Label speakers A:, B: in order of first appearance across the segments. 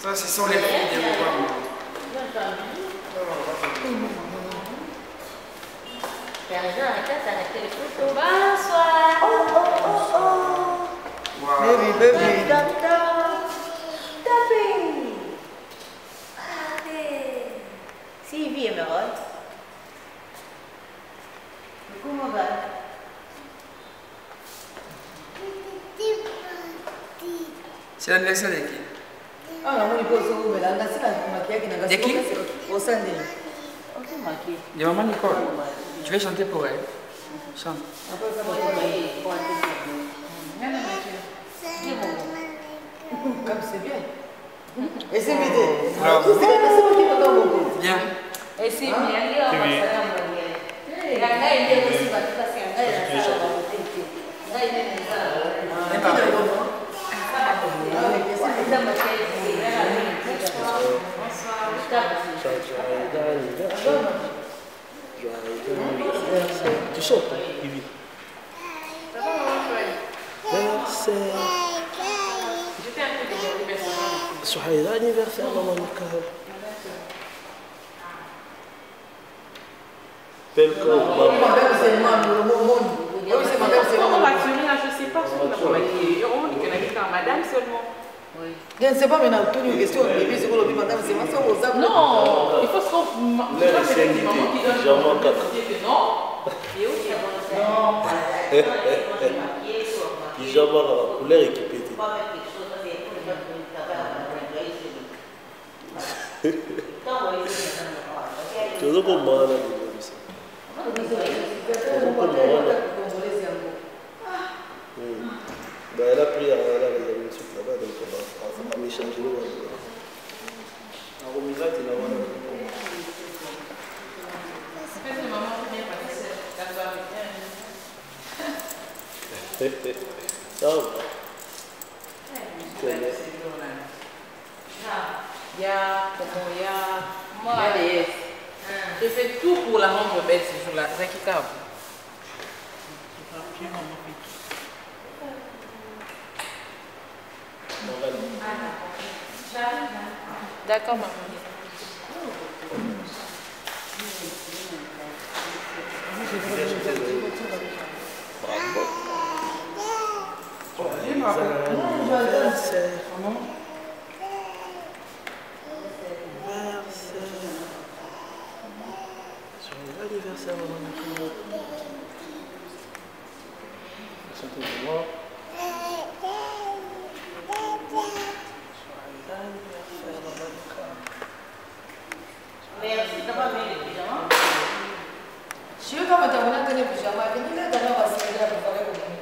A: Ça, ce sont les filles des programmes.
B: Bonsoir.
A: Wow.
C: Baby, baby.
B: Sylvie Emerald. Comment va?
A: C'est l'anniversaire de qui?
C: Ah, non, il pose où? Mais là, c'est la maquillage qui n'a pas
A: De qui?
C: au sein de
A: De maman Nicole. Tu veux chanter pour elle? Chante.
C: Comme c'est bien. Et c'est vidé.
A: Bravo.
C: Bien.
B: Et c'est bien, il y a un
D: Tu chantes, Bibi. Sohaïda, anniversaire, maman Nicole. Belle comme maman.
E: Je sais pas ce qu'on a maquillé. On dit qu'on a dit madame seulement.
C: Je ne sais pas maintenant, toute une question, bébé, c'est quoi le madame, c'est ma soeur aux âmes.
E: Non, il faut se qu'on.
D: Pyjama à couleur équipée. Tu veux qu'on m'en a elle a pris, elle a réservé une soupe là-bas, donc on va m'échanger le web. En remisant, tu l'as vu. Ça va.
E: Il y a des S. J'ai fait tout pour la rendre belle ce jour-là. C'est qui cap. D'accord, maman.
D: L'anniversaire, maman Nicole. Chantez pour moi.
B: Merci, t'as pas mis le pyjama?
C: Je suis comme un pyjama, je vais venir là, dans la bassine, là, pour faire le pyjama.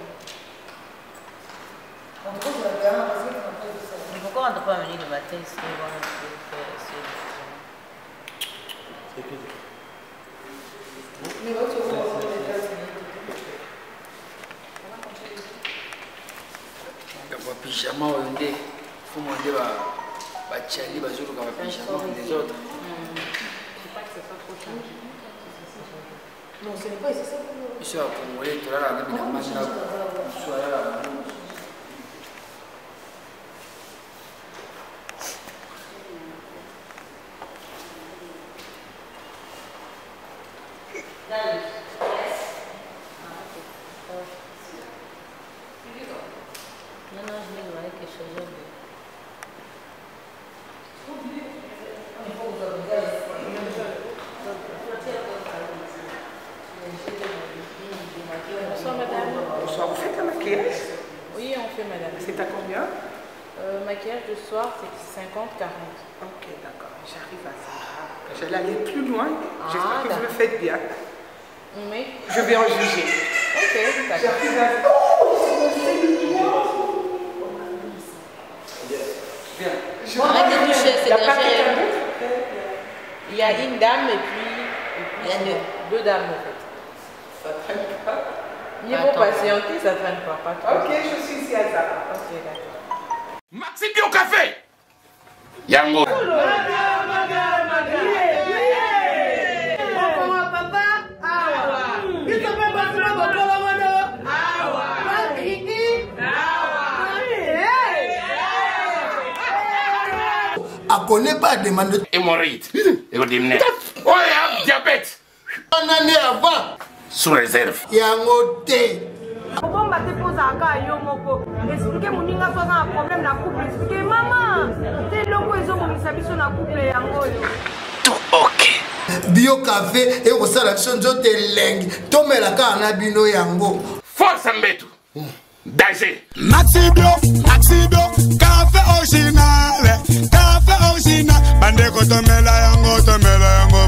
C: En tout cas, je vais faire un bassine, on peut faire ça.
B: Mais pourquoi on ne doit pas venir le matin si on va faire ce
D: C'est qui?
C: Mais l'autre, tu vas voir les gars,
A: Le pyjama, on dit, il faut demander à Tchali, à Zulu, à pyjama des autres.
C: non, ce n'est pas ça.
A: Je suis à Congolais, tu as la même demande.
B: Non, non, je vais demander quelque chose d'autre.
E: Bonsoir, madame.
F: Bonsoir, vous faites un maquillage?
E: Oui, on fait, madame.
F: C'est à combien?
E: Maquillage de soir, c'est 50-40.
F: Ok, d'accord, j'arrive à ça. Je vais aller plus loin. J'espère que vous le faites bien.
E: Oui.
F: Je vais en juger.
E: Ok, d'accord.
F: J'arrive à ça. Bien.
B: Arrête de toucher, c'est
F: Il n'y a pas
B: dangereux.
F: quelqu'un d'autre?
E: Il y a une dame et puis
B: Il y a
E: deux dames, en fait.
F: Ça traîne pas.
E: Niveau patienter, ça traîne pas. Pas trop.
F: Ok, je suis ici à Zara.
E: Ok, d'accord.
G: Maxi Bio Café Yango
H: connaît pas demander.
G: Hémorroïde. Écoutez-moi. Oh, il y a diabète.
H: On en est avant.
G: Sous réserve.
H: Il y a un hôtel.
I: Pourquoi on te pose à cas expliquez mon ninga soit un problème na couple. Expliquez maman. C'est le quoi ils ont mon sabiso na couple yango.
H: Tout ok. Bio café et au salation de lengue. Tome la kana bino yango.
G: Force Mbetu. Danger.
J: Maxi Bio, café original. Café original. Bande ko tomela yango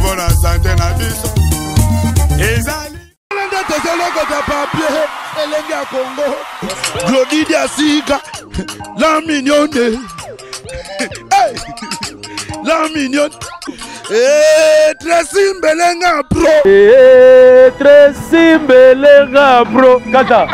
J: pour la santé na biso. Ezali. Papier, Elenga Congo, Glody Diasiga, la mignonne, hey, la mignonne, Tracy Belenga Pro,
K: Tracy Belenga Pro, Kata.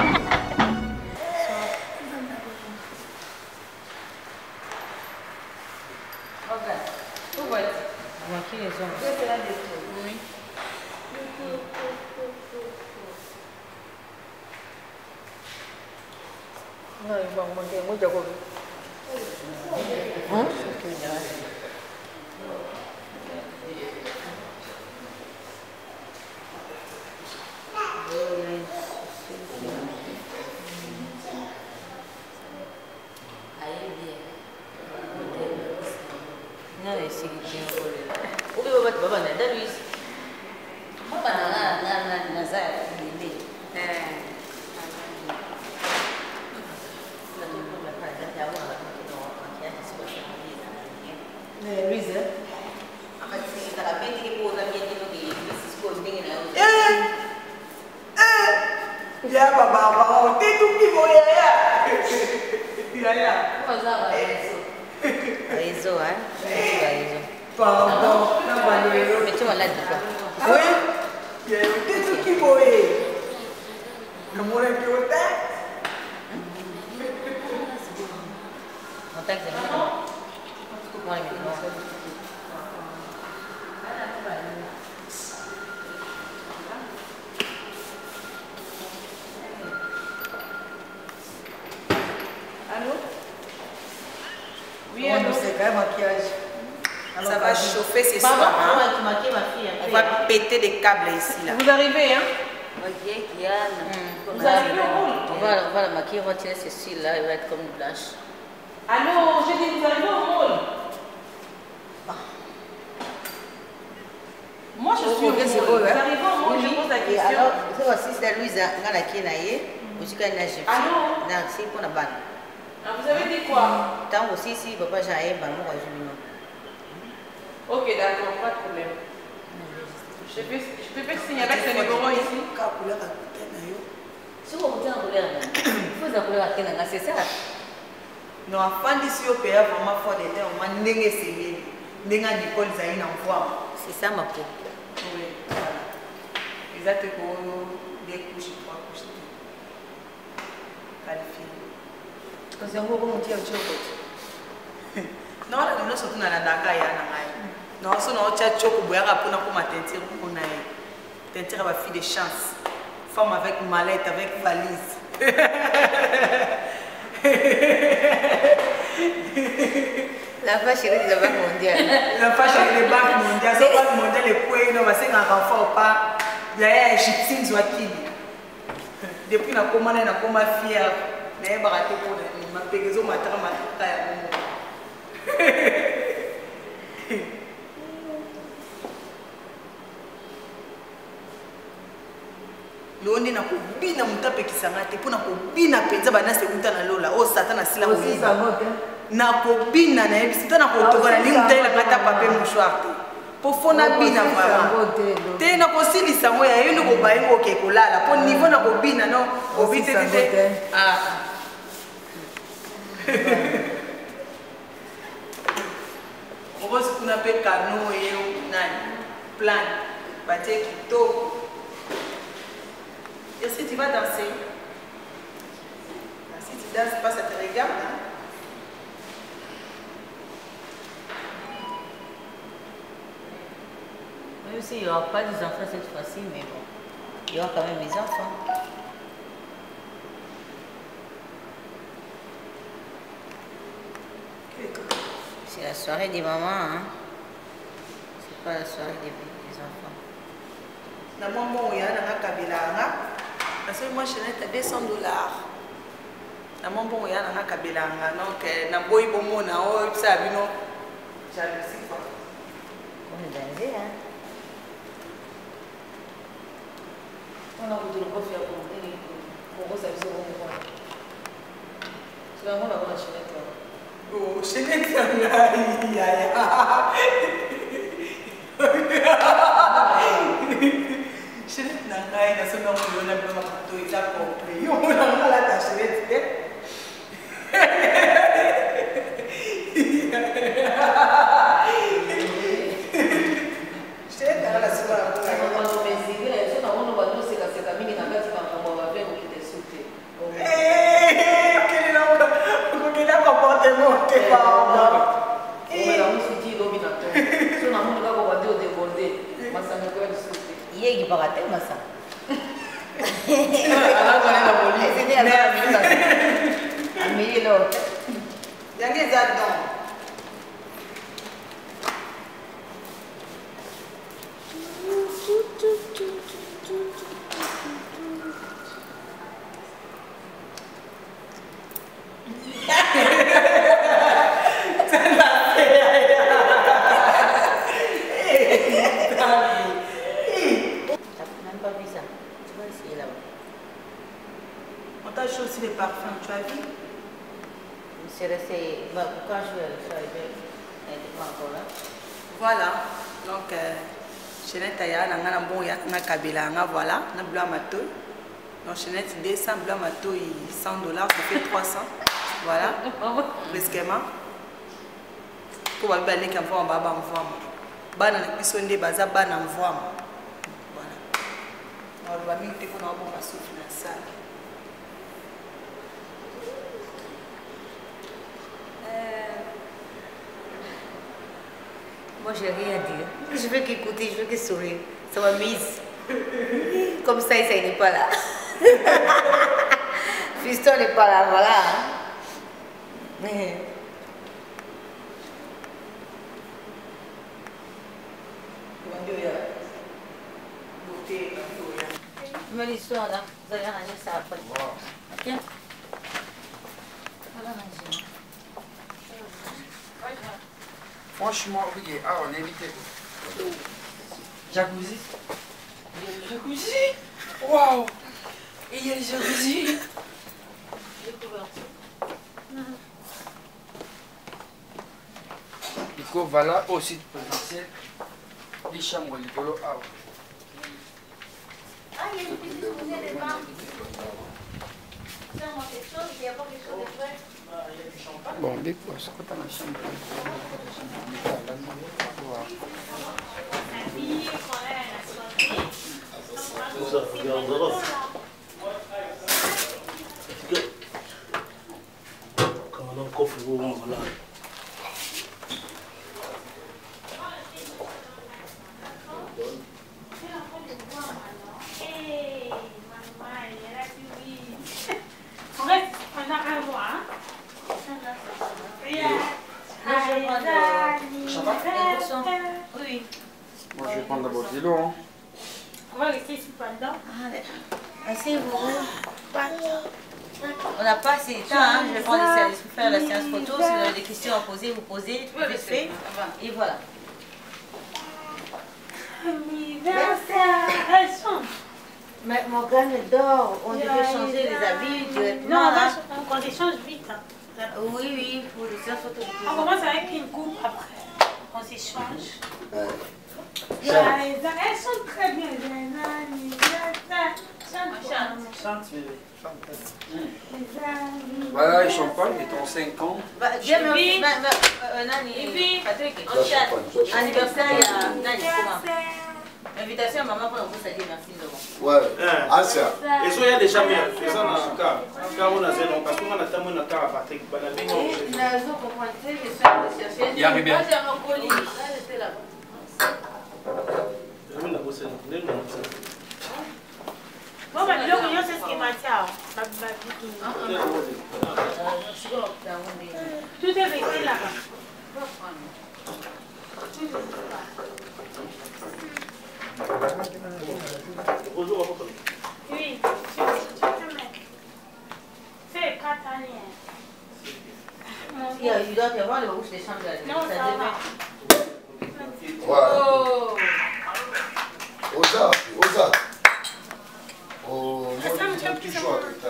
C: Ça va chauffer ces soirs. On va péter des câbles ici. Là.
B: Vous arrivez, hein?
C: Vous arrivez au bout.
B: On va la maquiller, on va tirer ce cils-là, il va être comme une blanche.
I: Allô, j'ai dit, vous arrivez au mall? Moi, je suis au mall. Vous arrivez au mall, je pose la question.
B: Alors, c'est aussi, c'est Louise, on a qui est aussi quand il a gifté.
I: Allô?
B: Non, c'est pour la balle.
I: Vous avez dit quoi?
B: Tant aussi, si papa j'ai un ballon, je vais nous.
I: Ok, d'accord, pas de problème. Je te fais signer avec ce numéro ici.
B: Si vous avez un couleur, il faut un couleur à Kénanga, c'est ça?
C: Non, afin d'ici au pays, vraiment fort d'été, on m'a n'engagé sévère. N'engagé Nicole Zaïn en voix.
B: C'est ça ma peau.
C: Oui, voilà. Exactement, des couches, 3 couches. Qualifié. Parce que c'est un gros montier au chocolat. Non, nous sommes dans la Dakar. Non, si on a un chocolat, on a pour teinture, on a teinture avec fille de chance. Femme avec mallette, avec valise.
B: La vache chérie de la Banque mondiale.
C: La vache chérie de la Banque mondiale. La Banque mondiale est quoi? Non, parce que un enfant pas. Il y a Égyptien Zouakili. Depuis na commande na comment fier. Mais baraté pour ma pégaison matra matra ya. Londi na kubina mutape kisangate pona kubina penza bana sekunta na lola o satana sila ko na kubina na yebi sitana ko tokana ni mutela kata pape mouchoir te po fona bina mama te na ko sili sango ya yendo ko bayengo ke kolala po niveau na ko bina no o bite te ah on va se qu'on appelle cano et plan baté kitoko. Et si tu vas danser, si tu danses pas, ça te regarde. Hein?
B: Même s'il n'y aura pas des enfants cette fois-ci, mais bon, il y aura quand même des enfants. C'est la soirée des mamans, hein. C'est pas la soirée des enfants.
C: Na maman ya na kabelanga. Parce que moi je n'ai $200. Na maman ya na kabelanga donc na boy bomo na o ça bino. Jalousie quoi.
B: On est danger, hein.
C: On a voulu le faire pour vous ça vous bon. C'est vraiment la bonne chenette là. Oh, chenette là. Chenette na ngai na sema ngo na boma to ita complet. Yo na ngala ta chenette. Chenette na la sema ngo na mezile, so na ono ba no seka seka mingi na ngati ba ngo ba ve ko kite sote. Kile na ngo kile ko pote mote ba. La musique do binato. So na ono ka ko ba de déborder. Masanga ko de sote.
B: Hier, il va rater, ma ça. Amélie, là.
C: Il y a des adons. Aussi les parfums, tu as vu?
B: C'est resté. Quand je suis arrivée, elle n'était pas encore là.
C: Voilà, donc Chenette Aya, n'a bon ya na kabela, voilà, na blanc mato. Donc Chenette 200 blanc mato, $100, ça fait 300. Voilà, presquement. Pour aller baler qu'un fois en bas, en voie. Ban na pisson de baza, ban en voie. Voilà. On va mettre qu'on a bon à souffler dans la salle.
B: Moi, je n'ai rien à dire. Je veux qu'écouter, je veux qu'il sourie. Ça m'amuse. Comme ça, il n'est pas là. Fiston n'est pas là, voilà. Mais... Mais l'histoire là, vous allez ranger ça après. Ok? Voilà, ranger.
A: Franchement, oui, on est invité. Jacuzzi. Il y a le jacuzzi. Waouh. Et il y a le jacuzzi. Nico, voilà aussi présentiel. Les chambres, les polos. Ah,
B: il y a une petite bouteille de vin. Non, quelque chose, il y a pas quelque chose de frais.
A: Bon, des fois, c'est quand on a la chambre.
D: Quand on coffre, voilà.
B: Oui.
A: Moi, je vais prendre d'abord de l'eau. Hein.
I: On va rester ici pendant.
B: Asseyez-vous. On n'a pas assez de temps, hein. Je vais prendre les services pour faire la séance photo. Si vous avez des questions à poser, vous posez. Vite fait. Et voilà.
I: Anniversaire. Elles sont.
B: Mais Morgane dort. On devait changer les habits directement.
I: Non, on échange vite. Hein.
B: Oui, oui, pour les séances photo.
I: On commence avec une coupe après. On s'échange. Elles sont très bien.
A: Chante, voilà, les champagnes, ils ont 5 ans.
B: Et puis, anniversaire, il y a Nani, comment? Invitation à maman pour vous dire merci de
D: ouais. Ah ça. Et ça il y a déjà bien. C'est ça dans le cas. Quand on a zéro parce qu'on a tellement de cas à Patrick.
A: Il y a bien.
I: Bon, bah, l'orion, c'est ce qui m'a dit. Tout est resté là-bas.
D: Bonjour.
I: Oui, c'est Catalien.
B: Il doit y avoir le rouge des chambres.
I: Non, ça va.
H: Voilà. Oza. Oh, moi, je suis toujours avec ta...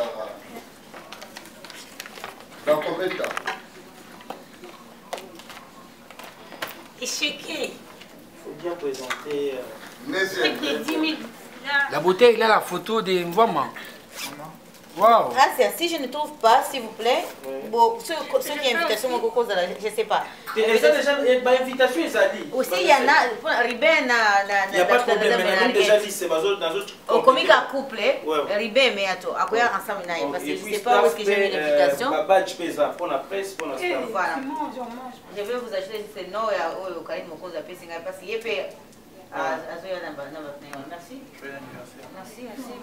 H: Dans combien de temps?
I: Échoué.
D: Il faut bien présenter...
A: La bouteille, là, la photo de Mvama. Waouh.
B: Ah, si je ne trouve pas, s'il vous plaît, bon, ceux qui ont invitation, je ne sais pas.
D: Déjà, invitation, ça dit.
B: Aussi, il y en a, Ribé,
D: il n'y a pas de problème, mais on a déjà dit, c'est dans autre.
B: Au comique à couple, Ribé, mais attends, à quoi ensemble, parce que je ne sais pas où est-ce que j'ai mis l'invitation.
D: Badge pesa, pour la presse, pour la star.
B: Voilà. Je vais vous acheter ce nom au Karim Mokoz à Pessinga, parce qu'il y a merci.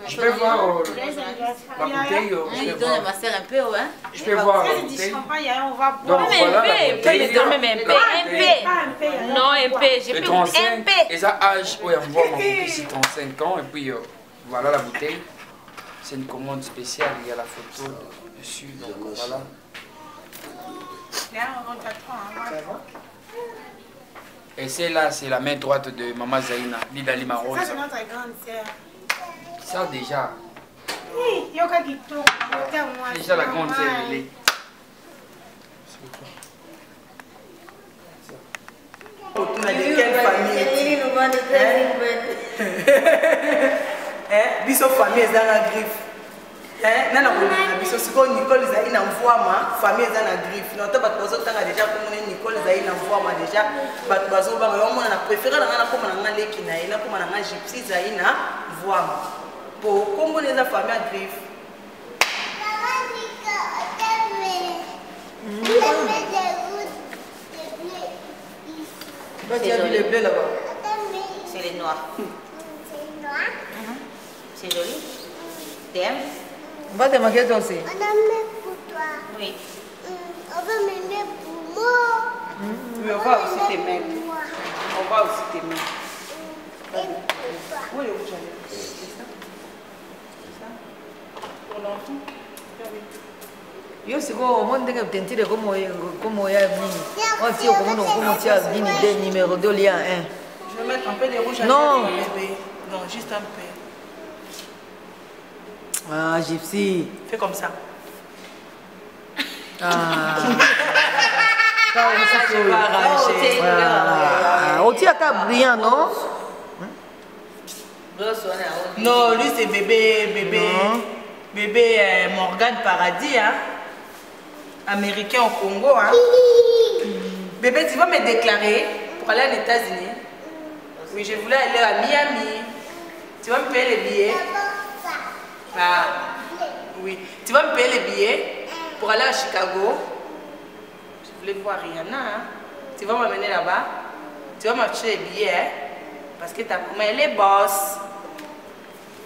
A: Je peux voir la bouteille.
B: Il donne ma sœur un peu, hein.
A: Je peux voir la bouteille.
I: On va
A: Donc
I: boire.
A: voilà la bouteille.
I: Non, MP.
A: Le 35, et ça âge, oui, on voit mon bouteille, c'est 35 ans. Et puis voilà la bouteille. C'est une commande spéciale, il y a la photo dessus. Donc voilà. Et celle-là, c'est la main droite de Maman Zaina, Lidali Marosa.
I: Ça, c'est notre grande sœur.
A: Ça déjà.
I: Oui, il y a quelqu'un qui tourne.
A: Déjà la grande sœur, elle est.
C: On a de quelle famille? Biso famille est dans la griffe. Nana biso siko Nicole Zaï na mvwama famille est dans la griffe. Nota bat bazo tanga déjà pour Nicole Zaï na mvwama déjà bat bazo ba yo mona na préférer na na koma na leki na ina koma na gypsy Zaï na mvwama. Pour kombo les famille à griffe. Tu as vu le bleu là-bas?
B: C'est les noirs. C'est joli. T'aimes?
C: On va te maquiller toi aussi.
I: On a mis pour toi.
B: Oui.
I: On va m'aimer pour moi.
C: Oui, on va aussi t'aimer. On va aussi t'aimer.
I: Et pour toi.
C: Où est le rouge à lèvres? C'est ça? C'est ça? Pour l'enfant?
L: Yo siko monde que tentire como ya nini. On tire comment tire nini de numéro 2 lien 1.
C: Je vais mettre un peu de rouge à lèvres
L: Non.
C: pour bébé. Non, juste un peu.
L: Ah, Gypsy.
C: Fais comme ça.
L: Ah.
C: Ça, je vais arranger.
L: On tire ta brillant, non?
C: Non, lui c'est bébé Morgan Paradis, hein? Américain au Congo, hein? Bébé, tu vas me déclarer pour aller aux États-Unis? Oui, je voulais aller à Miami. Tu vas me payer les billets? Ah, oui. Tu vas me payer les billets pour aller à Chicago? Je voulais voir Rihanna, hein? Tu vas m'amener là-bas? Tu vas m'acheter les billets, hein? Parce que ta maman, elle est boss.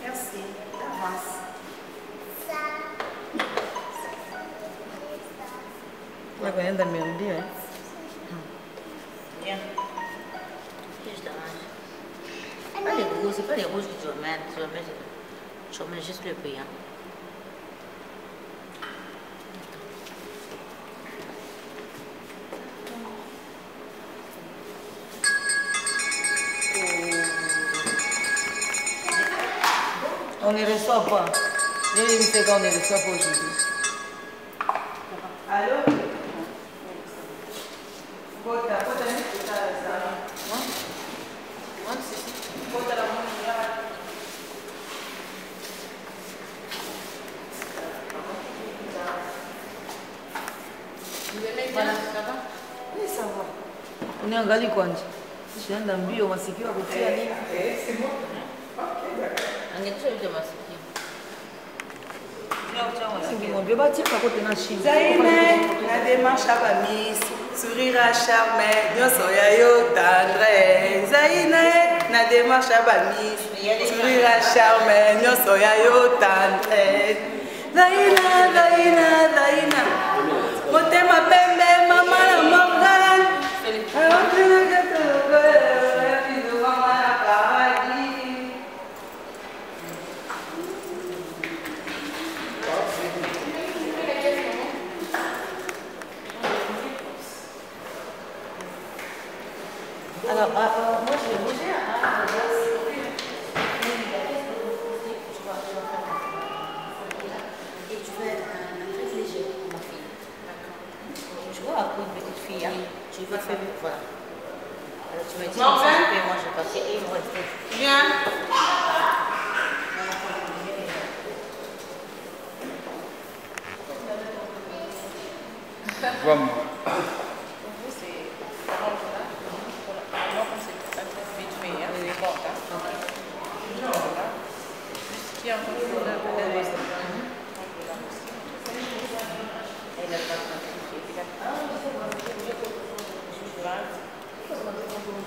C: Merci. Avance.
L: La connais dans mes rubis, hein?
B: Bien. Pas les rouges, c'est pas les rouges que tu vas mettre. Tu vas mettre juste le brillant.
L: On ne reçoit pas. Je vais me faire qu'on ne reçoit pas aujourd'hui.
C: Allô?
L: Oui, ça va. On est en Gali Kwanji. Je suis dans le bio, on s'est à côté.
C: C'est bon. Zaïne, la démarche à la mise, sourire à charme, nyonso ya yo tendresse. Zaïne, la démarche à la mise, sourire à charme, nyonso ya yo tendresse. Zaïna, motema pembe, maman la Morgane.
B: Tu veux faire voilà. Alors tu me dis, moi je vais passer et il me reste. Viens.
A: Vamos.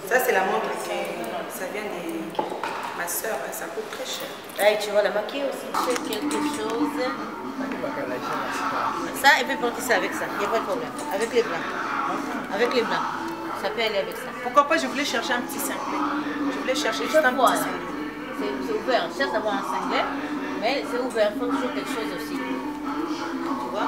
C: Ça, c'est la montre que ça vient de ma soeur, ça coûte très cher.
B: Ah, et tu vois la maquille aussi, tu fais quelque chose. Ça, elle peut porter ça avec ça, il n'y a pas de problème. Avec les blancs. Avec les blancs. Ça peut aller avec ça.
C: Pourquoi pas, je voulais chercher un petit cinglet. Je voulais chercher juste un petit cinglet.
B: C'est ouvert, on cherche d'avoir un cinglet, mais c'est ouvert, il faut toujours quelque chose aussi. Tu vois?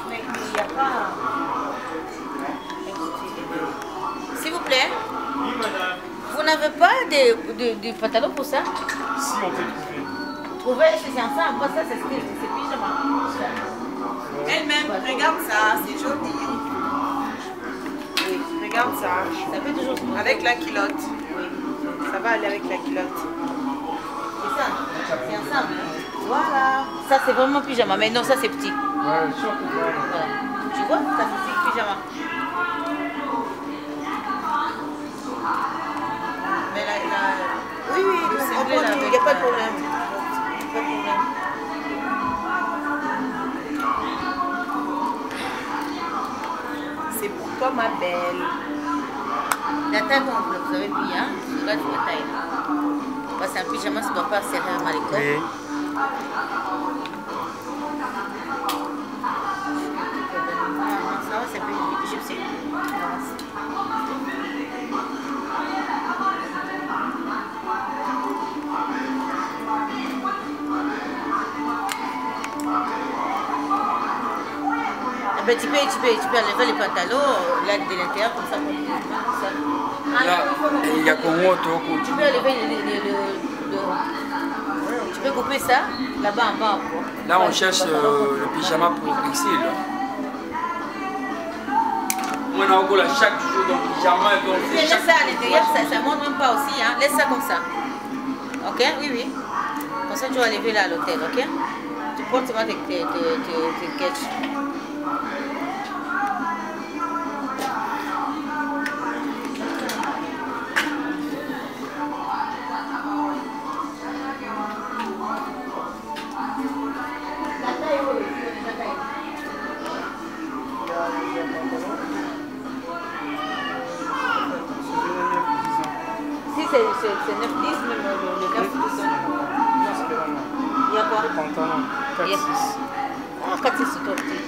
B: Mais il n'y a pas... S'il vous plaît, vous n'avez pas de pantalon pour ça?
K: Si, on peut
B: trouver. C'est ensemble, moi ça c'est pyjama.
C: Elle-même, regarde ça, c'est joli. Oui, regarde ça.
B: Ça fait toujours
C: avec la culotte.
B: Oui.
C: Ça va aller avec la culotte.
B: C'est ça, c'est ensemble. Voilà. Ça c'est vraiment pyjama, mais non, ça c'est petit.
K: Ouais, surtout.
B: Voilà. Tu vois, ça c'est pyjama.
C: Mais oui, oui, il n'y a pas de problème. Pas de problème. C'est pour toi, ma belle.
B: La taille, vous avez vu, hein? Regarde la taille. Parce qu'un pyjama, ça ne doit pas serrer mal les corps.
K: Oui.
B: Ça va, c'est un peu égyptien. Ben, tu peux enlever les pantalons là de l'intérieur comme ça.
A: Il y a comme autre.
B: Tu peux enlever tu peux couper ça là-bas en bas.
A: Là on cherche le pyjama pour ici. Moi on a chaque jour dans le pyjama.
B: Laisse ça à l'intérieur, ça ne montre même pas aussi. Hein. Laisse ça comme ça. Ok? Oui, oui. Comme ça tu vas lever là à l'hôtel, ok? Tu portes seulement tes sketchs. C'est 9-10, mais le 9-10. Il y a quoi?
K: Le pantalon, 4-6.
B: Ah, 4-6 c'est trop petit.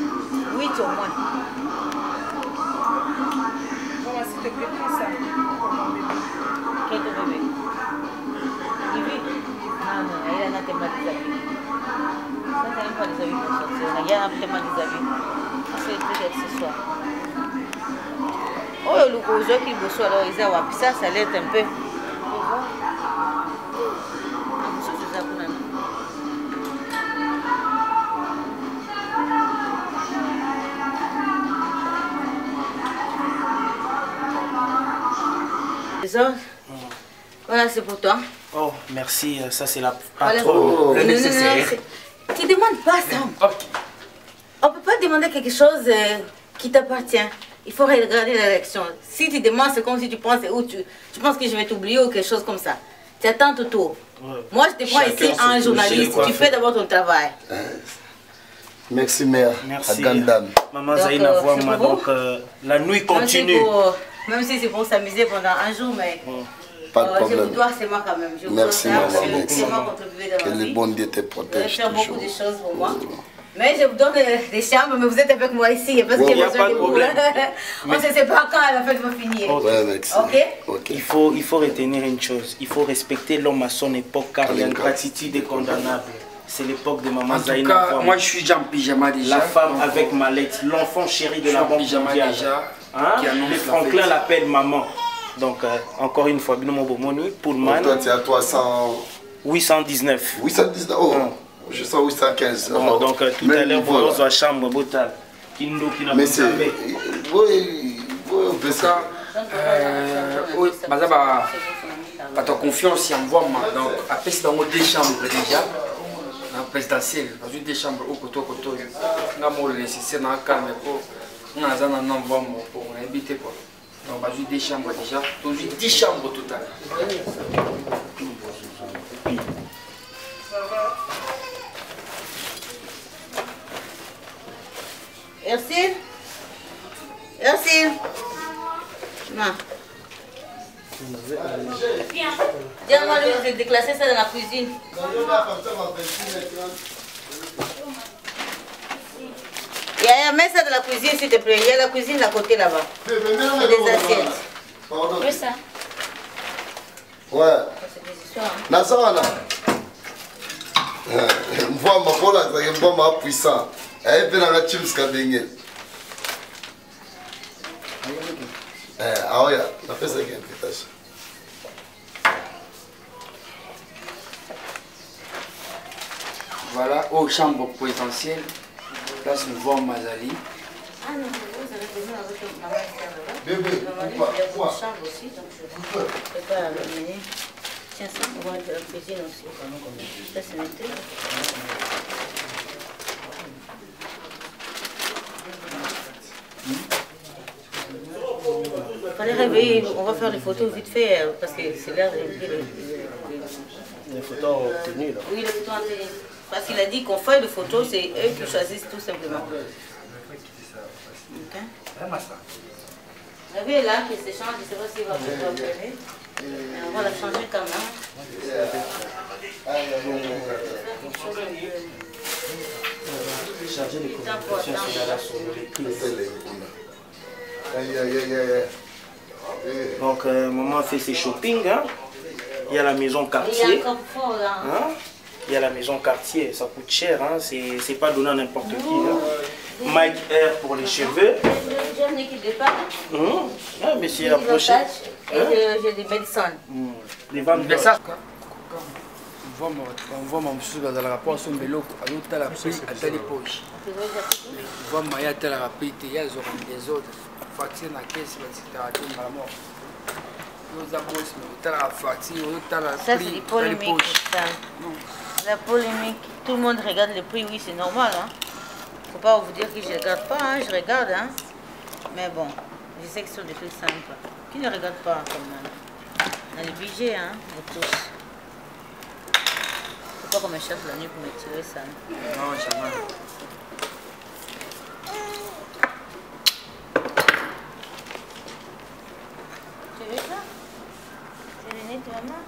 B: 8 au moins.
C: Bon, s'il te plaît, prends ça.
B: Quel est ton bébé? Il vit? Ah non, il en a tellement des habits. Ça, c'est même pas des habits pour sortir. Il y en a tellement des habits. C'est des trucs d'accessoires. Oh, le gros jeu qui bosse alors, ils ont ça, ça l'aide un peu. Voilà, c'est pour toi.
M: Oh, merci, ça c'est la
B: Voilà.
M: patronne, le nécessaire.
B: Tu ne demandes pas ça. On ne peut pas demander quelque chose qui t'appartient. Il faut regarder la réaction. Si tu demandes, c'est comme si tu penses où tu penses que je vais t'oublier ou quelque chose comme ça. Tu attends ton tour. Ouais. Moi, je te prends ici en journaliste. Tu fais d'abord ton travail.
H: Merci, mère.
M: Merci.
H: Gandam.
M: Maman Zaina, vois-moi. Donc, la nuit continue.
B: Même si c'est pour s'amuser pendant un jour, mais
H: pas de problème.
B: je vous dois, c'est moi quand même.
H: Merci, maman.
B: C'est moi contribuer dans
H: que
B: ma
H: le
B: vie.
H: bon Dieu te
B: Vous
H: protège.
B: allez faire beaucoup de choses pour moi. Mais je vous donne des chambres, mais vous êtes avec moi ici. Parce qu'il y a besoin de vous. On ne sait pas quand la fête va finir.
M: Ok. Il faut retenir une chose. Il faut respecter l'homme à son époque car l'ingratitude est condamnable. C'est l'époque de Maman Zaina.
A: En tout cas, moi je suis déjà en pyjama déjà.
M: La femme avec mallette, l'enfant chéri de la banque mondiale.
A: Déjà.
M: Hein? Les Franklin l'appellent maman. Donc, encore une fois, Binomo Bomoni, Pullman.
D: Toi, tu es à 300...
M: 819.
D: 819, oh, je sens 815.
M: Bon, donc, tout à l'heure, on va à chambre, Botal.
D: Mais c'est... Oui, on peut ça.
A: Oui, bah, ta confiance, il envoie moi. Donc, après, c'est dans deux chambres déjà. Dans la présidentielle, dans une des chambres au côté, on a le nécessaire dans le calme pour. On a un envoi pour habiter quoi. Donc, on a des chambres déjà. Donc, 10 chambres au total.
B: Ursule? Ursule? Non. Dis-moi, de déclasser ça dans la cuisine. Mets ça dans la cuisine, s'il te plaît. Il y a la cuisine à côté là-bas. Il y a des assiettes.
D: Oui, ça. Ouais. Nazarana. Mvoa mapola, mvoa ma puissant. Elle est dans la team scandingue. Ah oui, on a fait ça qui est invitation.
A: Voilà, aux chambres présidentielles. Là, c'est Mvoa Mazali.
B: Ah non, vous avez besoin avec maman et
D: bébé,
B: pourquoi? Chambre aussi, donc je ne peux pas amener. Tiens ça, on va de la cuisine aussi. Ça, c'est noté. Il fallait réveiller, on va faire les photos vite fait, parce que c'est l'heure de
D: les photos obtenues là.
B: Oui, les photos obtenues. Parce qu'il a dit qu'on fait les photos, c'est eux qui choisissent tout simplement. Okay. Vous avez là qui se change, je ne sais pas s'il va pouvoir appeler. On va la changer quand même.
M: Charger les communications sur la sonorité. Donc, maman fait ses shopping. Hein? Il y a la maison quartier.
B: Il y a encore fort là.
M: Hein? Il y a la maison quartier, ça coûte cher. Hein? C'est pas donné à n'importe qui. Hein? Mike Air pour les cheveux.
B: J'ai une équipe de pâtes.
M: Ah, mais c'est la prochaine.
B: J'ai des médecins.
M: Les ventes de
A: ça. On voit mon souci dans le rapport sur le vélo, à l'autre la prix, à telle poche. On voit Maya telle rapide, il y a des autres. Facture dans la caisse, c'est la mort. Nous avons la facture,
B: ça c'est des polémiques. La polémique, tout le monde regarde le prix, oui c'est normal. Hein. Faut pas vous dire que je ne regarde pas, hein. Je regarde. Hein. Mais bon, je sais que ce sont des trucs simples. Qui ne regarde pas quand même? Dans le budget, hein, de tous. Faut pas qu'on me cherche la nuit pour me tirer ça.
A: Non, jamais.
B: Tu veux ça? C'est le nez de maman?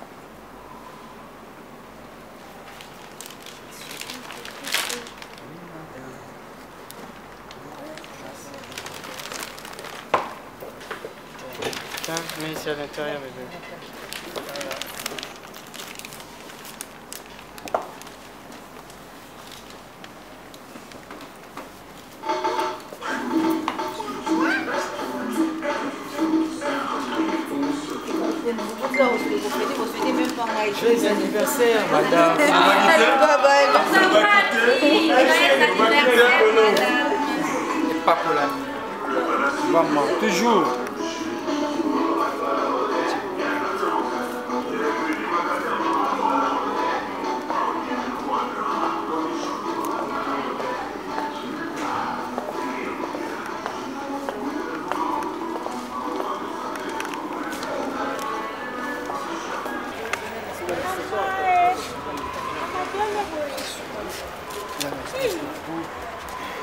N: Tiens, mets ici à l'intérieur, bébé. Joyeux anniversaire, madame.
A: Et pas pour la nuit. Maman, toujours.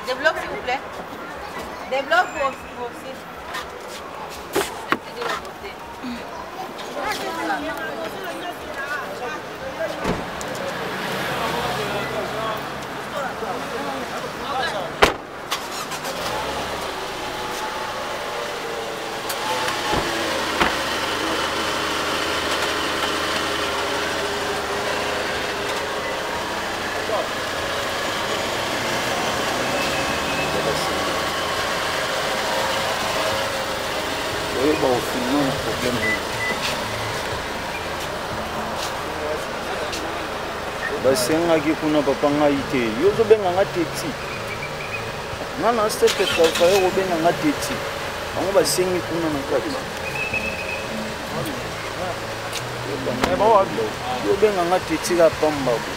B: Des blocs s'il vous plaît. Des blocs pour aussi.
O: au final problème. Basengaki kuna papa ngai te yo zobenganga teti nana steke kafa yo obenganga teti bango basengi kuna na kati yo benganga teti ka pamba bo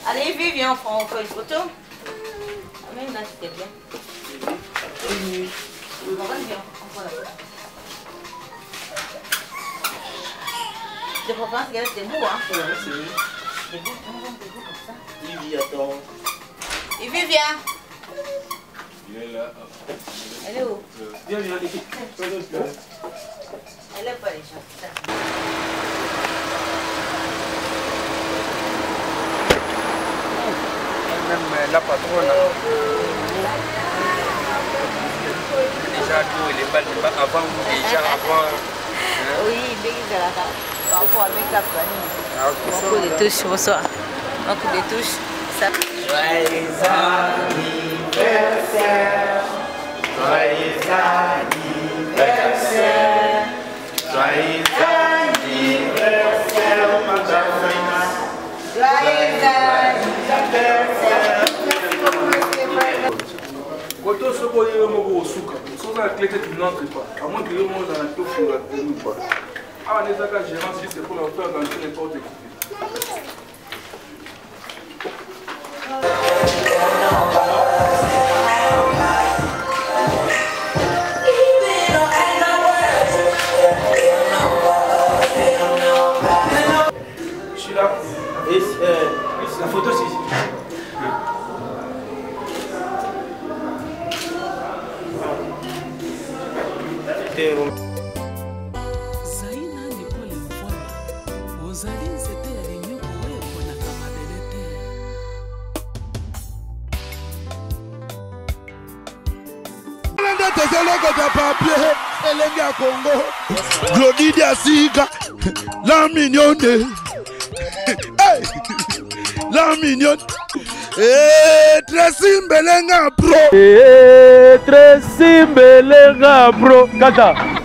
B: Allez, Vivian, on fait une photo. Même là, c'était bien. On va bien, on prend la photo. Je pense qu'elle était beau, hein?
M: Ouais, c'est vrai.
B: Des beaux, comme ça.
M: Vivi, attends.
B: Et Vivian?
K: Il est là.
B: Elle est où?
K: Viens, viens,
B: elle est pas les gens.
A: Même la patronne déjà tout les balles avant déjà avant
B: oui mais ils ont par rapport à make-up beaucoup de touches bonsoir beaucoup de touches ça
M: joyeux anniversaire joyeux anniversaire joyeux anniversaire madame joyeux anniversaire.
K: Quand on se voit, on se souka. Sans la clé, tu n'entres pas. À moins que le monde dans la tour pour la tenue ou pas. Ah, les accords gérants, si c'est pour leur faire dans n'importe qui. Je suis là.
M: La photo, c'est ici.
P: Zaina Nicole Mfwala ozali nzete ya linyoko oyo eponaka mabele te
J: nde tozelokota papier elenge ya Congo Glodidi Asika la mignonne la mignonne Tracy Mbelenga bro
Q: Tracy Mbelenga bro kata